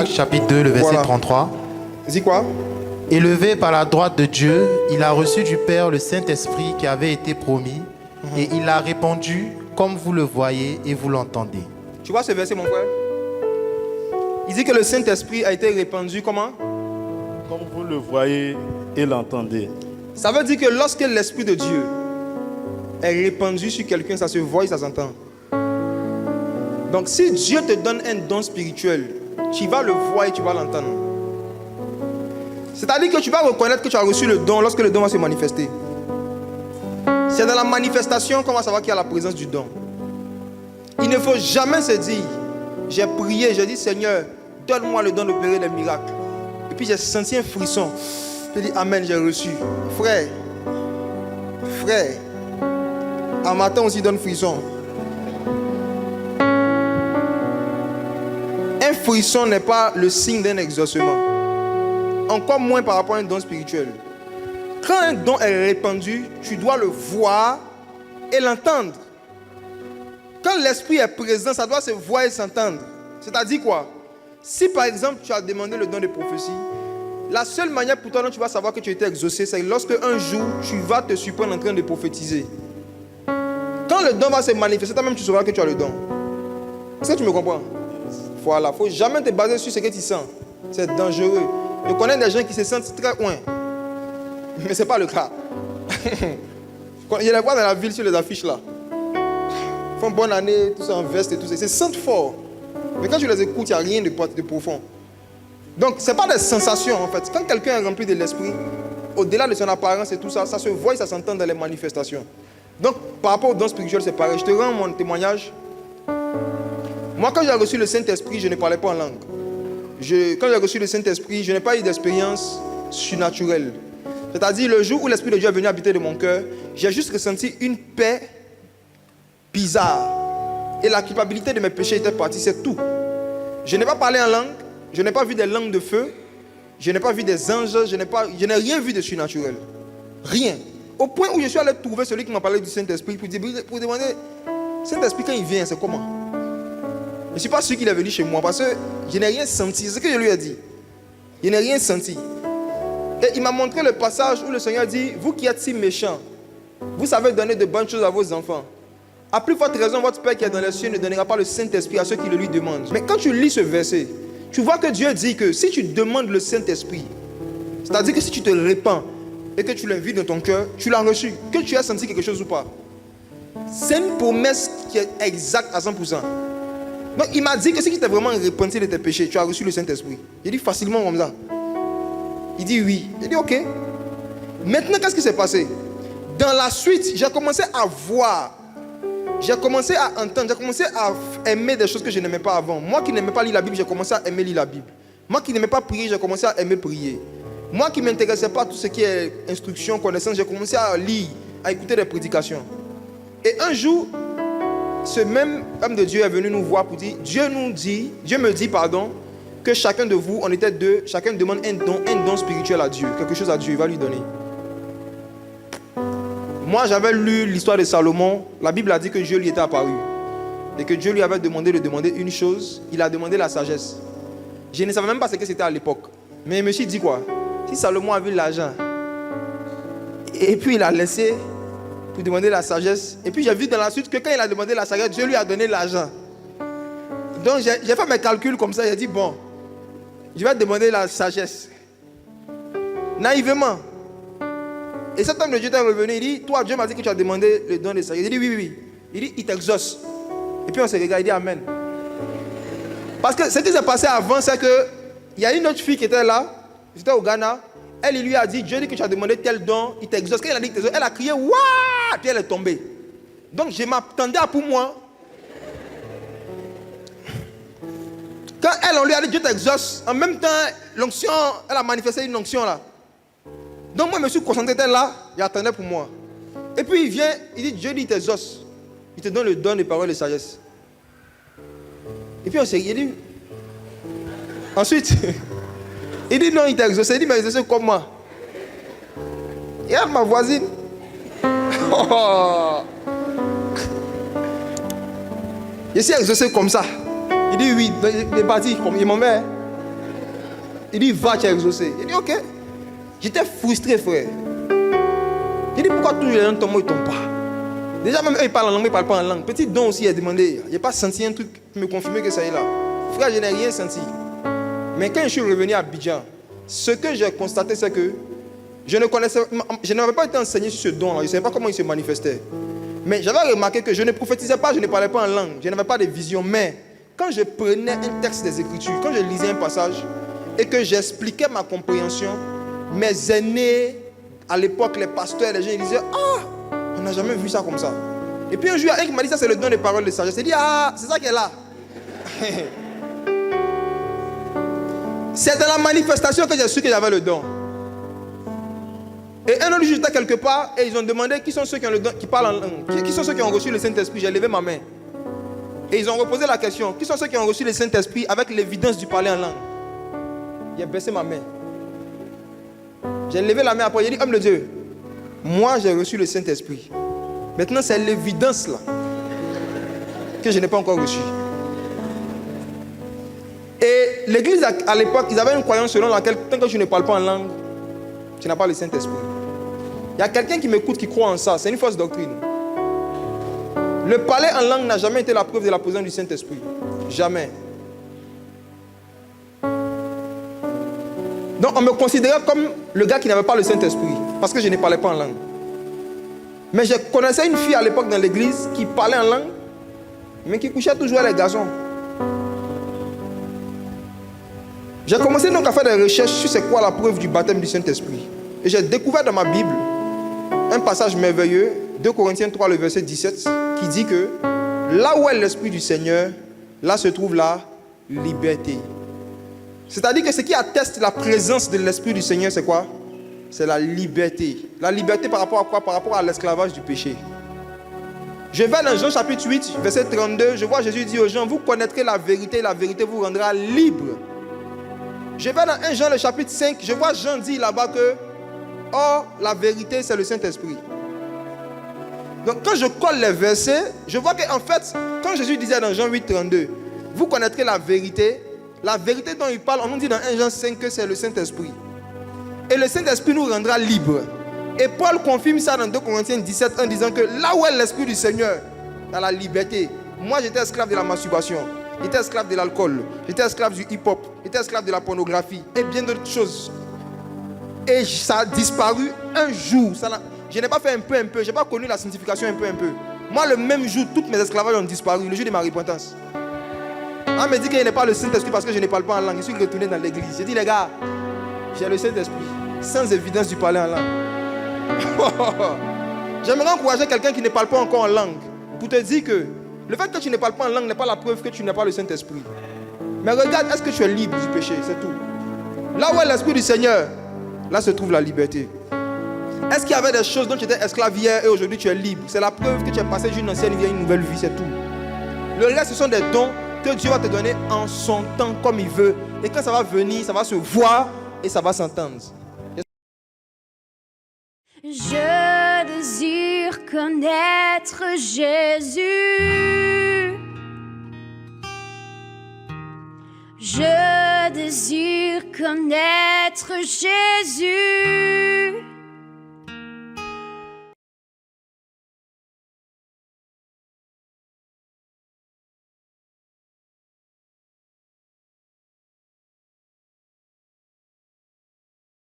chapitre 2, le verset 33. Dis quoi? Élevé par la droite de Dieu, il a reçu du Père le Saint-Esprit qui avait été promis et il l'a répandu comme vous le voyez et vous l'entendez. Tu vois ce verset, mon frère? Il dit que le Saint-Esprit a été répandu comment? Comme vous le voyez et l'entendez. Ça veut dire que lorsque l'Esprit de Dieu est répandu sur quelqu'un, ça se voit et ça s'entend. Donc si Dieu te donne un don spirituel, tu vas le voir et tu vas l'entendre. C'est-à-dire que tu vas reconnaître que tu as reçu le don lorsque le don va se manifester. C'est dans la manifestation qu'on va savoir qu'il y a la présence du don. Il ne faut jamais se dire, j'ai prié, j'ai dit Seigneur, donne-moi le don d'opérer des miracles. Et puis j'ai senti un frisson. Je dis Amen, j'ai reçu. Frère, un matin aussi donne frisson. Un frisson n'est pas le signe d'un exaucement. Encore moins par rapport à un don spirituel. Quand un don est répandu, tu dois le voir et l'entendre. Quand l'esprit est présent, ça doit se voir et s'entendre. C'est-à-dire quoi? Si par exemple tu as demandé le don de prophétie, la seule manière pour toi dont tu vas savoir que tu as été exaucé, c'est lorsque un jour tu vas te surprendre en train de prophétiser. Quand le don va se manifester, toi-même tu sauras que tu as le don. Est-ce que tu me comprends? Voilà, il ne faut jamais te baser sur ce que tu sens. C'est dangereux. Je connais des gens qui se sentent très loin. Mais ce n'est pas le cas. Il y a les voix dans la ville sur les affiches là. Ils font bonne année, tout ça en veste et tout ça. Ils se sentent forts. Mais quand tu les écoutes, il n'y a rien de profond. Donc, ce n'est pas des sensations en fait. Quand quelqu'un est rempli de l'esprit, au-delà de son apparence et tout ça, ça se voit et ça s'entend dans les manifestations. Donc, par rapport au don spirituel, c'est pareil. Je te rends mon témoignage. Moi, quand j'ai reçu le Saint-Esprit, je ne parlais pas en langue. Quand j'ai reçu le Saint-Esprit, je n'ai pas eu d'expérience surnaturelle. C'est-à-dire, le jour où l'Esprit de Dieu est venu habiter dans mon cœur, j'ai juste ressenti une paix bizarre. Et la culpabilité de mes péchés était partie, c'est tout. Je n'ai pas parlé en langue, je n'ai pas vu des langues de feu, je n'ai pas vu des anges, je n'ai rien vu de surnaturel. Rien. Au point où je suis allé trouver celui qui m'a parlé du Saint-Esprit pour demander, Saint-Esprit, quand il vient, c'est comment? Je ne suis pas sûr qu'il est venu chez moi parce que je n'ai rien senti. C'est ce que je lui ai dit. Je n'ai rien senti. Et il m'a montré le passage où le Seigneur dit, vous qui êtes si méchants, vous savez donner de bonnes choses à vos enfants. À plus forte raison, votre Père qui est dans les cieux ne donnera pas le Saint-Esprit à ceux qui le lui demandent. Mais quand tu lis ce verset, tu vois que Dieu dit que si tu demandes le Saint-Esprit, c'est-à-dire que si tu te répands et que tu l'invites dans ton cœur, tu l'as reçu. Que tu aies senti quelque chose ou pas. C'est une promesse qui est exacte à 100%. Donc il m'a dit que si tu t'es vraiment repenti de tes péchés, tu as reçu le Saint-Esprit. Il dit facilement comme ça. Il dit oui. Il dit ok. Maintenant, qu'est-ce qui s'est passé? Dans la suite, j'ai commencé à voir. J'ai commencé à entendre. J'ai commencé à aimer des choses que je n'aimais pas avant. Moi qui n'aimais pas lire la Bible, j'ai commencé à aimer lire la Bible. Moi qui n'aimais pas prier, j'ai commencé à aimer prier. Moi qui ne m'intéressais pas à tout ce qui est instruction, connaissance, j'ai commencé à lire, à écouter des prédications. Et un jour, ce même homme de Dieu est venu nous voir pour dire, Dieu me dit, que chacun de vous, on était deux, chacun demande un don spirituel à Dieu, quelque chose à Dieu, il va lui donner. Moi, j'avais lu l'histoire de Salomon, la Bible a dit que Dieu lui était apparu. Et que Dieu lui avait demandé de demander une chose, il a demandé la sagesse. Je ne savais même pas ce que c'était à l'époque. Mais je me suis dit quoi? Si Salomon avait l'argent, et puis il a laissé pour demander la sagesse. Et puis j'ai vu dans la suite que quand il a demandé la sagesse, Dieu lui a donné l'argent. Donc j'ai fait mes calculs comme ça, j'ai dit bon, je vais demander la sagesse. Naïvement. Et cet homme de Dieu est revenu, il dit, toi Dieu m'a dit que tu as demandé le don de sagesse. Il dit oui. Il dit, il t'exauce. Et puis on se regarde, il dit amen. Parce que ce qui s'est passé avant, c'est que il y a une autre fille qui était là, c'était au Ghana. Elle, il lui a dit, Dieu dit que tu as demandé tel don, il t'exauce. Quand il a dit que t'exauce, elle a crié, waouh, puis elle est tombée. Donc je m'attendais à pour moi. Quand elle, on lui a dit, Dieu t'exauce, en même temps, l'onction, elle a manifesté une onction là. Donc moi, je me suis concentré là, j'attendais pour moi. Et puis il vient, il dit, Dieu dit, il t'exauce. Il te donne le don de parole de sagesse. Et puis on s'est dit, ensuite, il dit non, il t'a exaucé. Il dit, mais exaucé comme moi. Et elle, ma voisine. Oh. Je suis exaucé comme ça. Il dit oui, il est parti, il m'en met. Il dit, va, tu es exaucé. Il dit, ok. J'étais frustré, frère. Il dit, pourquoi tous les gens tombent, ils ne tombent pas? Déjà, même eux, ils parlent en langue, mais ils ne parlent pas en langue. Petit don aussi, il a demandé. Il n'a pas senti un truc qui me confirmait que ça est là. Frère, je n'ai rien senti. Mais quand je suis revenu à Abidjan, ce que j'ai constaté, c'est que je n'avais pas été enseigné sur ce don-là. Je ne savais pas comment il se manifestait. Mais j'avais remarqué que je ne prophétisais pas, je ne parlais pas en langue. Je n'avais pas de vision. Mais quand je prenais un texte des Écritures, quand je lisais un passage et que j'expliquais ma compréhension, mes aînés, à l'époque, les pasteurs, les gens, ils disaient, ah, on n'a jamais vu ça comme ça. Et puis un jour, un qui m'a dit, ça c'est le don des paroles de sagesse. Il dit, ah, c'est ça qui est là. C'est dans la manifestation que j'ai su que j'avais le don. Et un autre jour, j'étais quelque part et ils ont demandé qui sont ceux qui ont le don, qui parlent en langue, qui sont ceux qui ont reçu le Saint-Esprit. J'ai levé ma main. Et ils ont reposé la question, qui sont ceux qui ont reçu le Saint-Esprit avec l'évidence du parler en langue? J'ai baissé ma main. J'ai levé la main après, j'ai dit, homme de Dieu, moi j'ai reçu le Saint-Esprit. Maintenant c'est l'évidence là que je n'ai pas encore reçu. Et l'église à l'époque, ils avaient une croyance selon laquelle tant que tu ne parles pas en langue, tu n'as pas le Saint-Esprit. Il y a quelqu'un qui m'écoute qui croit en ça, c'est une fausse doctrine. Le parler en langue n'a jamais été la preuve de la présence du Saint-Esprit. Jamais. Donc on me considérait comme le gars qui n'avait pas le Saint-Esprit, parce que je ne parlais pas en langue. Mais je connaissais une fille à l'époque dans l'église qui parlait en langue, mais qui couchait toujours avec les garçons. J'ai commencé donc à faire des recherches sur c'est quoi la preuve du baptême du Saint-Esprit. Et j'ai découvert dans ma Bible un passage merveilleux, 2 Corinthiens 3, le verset 17, qui dit que là où est l'Esprit du Seigneur, là se trouve la liberté. C'est-à-dire que ce qui atteste la présence de l'Esprit du Seigneur, c'est quoi? C'est la liberté. La liberté par rapport à quoi? Par rapport à l'esclavage du péché. Je vais dans Jean chapitre 8, verset 32, je vois Jésus dire aux gens, vous connaîtrez la vérité vous rendra libre. Je vais dans 1 Jean le chapitre 5, je vois Jean dire là-bas que oh, la vérité c'est le Saint-Esprit. Donc quand je colle les versets, je vois qu'en fait, quand Jésus disait dans Jean 8, 32, vous connaîtrez la vérité dont il parle, on nous dit dans 1 Jean 5 que c'est le Saint-Esprit. Et le Saint-Esprit nous rendra libres. Et Paul confirme ça dans 2 Corinthiens 17 en disant que là où est l'Esprit du Seigneur, dans la liberté. Moi j'étais esclave de la masturbation. J'étais esclave de l'alcool, j'étais esclave du hip-hop, j'étais esclave de la pornographie et bien d'autres choses. Et ça a disparu un jour. Je n'ai pas fait un peu, je n'ai pas connu la signification un peu. Moi, le même jour, toutes mes esclavages ont disparu, le jour de ma repentance. On me dit qu'il n'y a pas le Saint-Esprit parce que je ne parle pas en langue. Je suis retourné dans l'église. J'ai dit, les gars, j'ai le Saint-Esprit, sans évidence du parler en langue. J'aimerais encourager quelqu'un qui ne parle pas encore en langue pour te dire que le fait que tu ne parles pas en langue n'est pas la preuve que tu n'as pas le Saint-Esprit. Mais regarde, est-ce que tu es libre du péché? C'est tout. Là où est l'Esprit du Seigneur, là se trouve la liberté. Est-ce qu'il y avait des choses dont tu étais esclave hier et aujourd'hui tu es libre? C'est la preuve que tu es passé d'une ancienne vie à une nouvelle vie, c'est tout. Le reste, ce sont des dons que Dieu va te donner en son temps, comme il veut. Et quand ça va venir, ça va se voir et ça va s'entendre. Je désire connaître Jésus. Je désire connaître Jésus.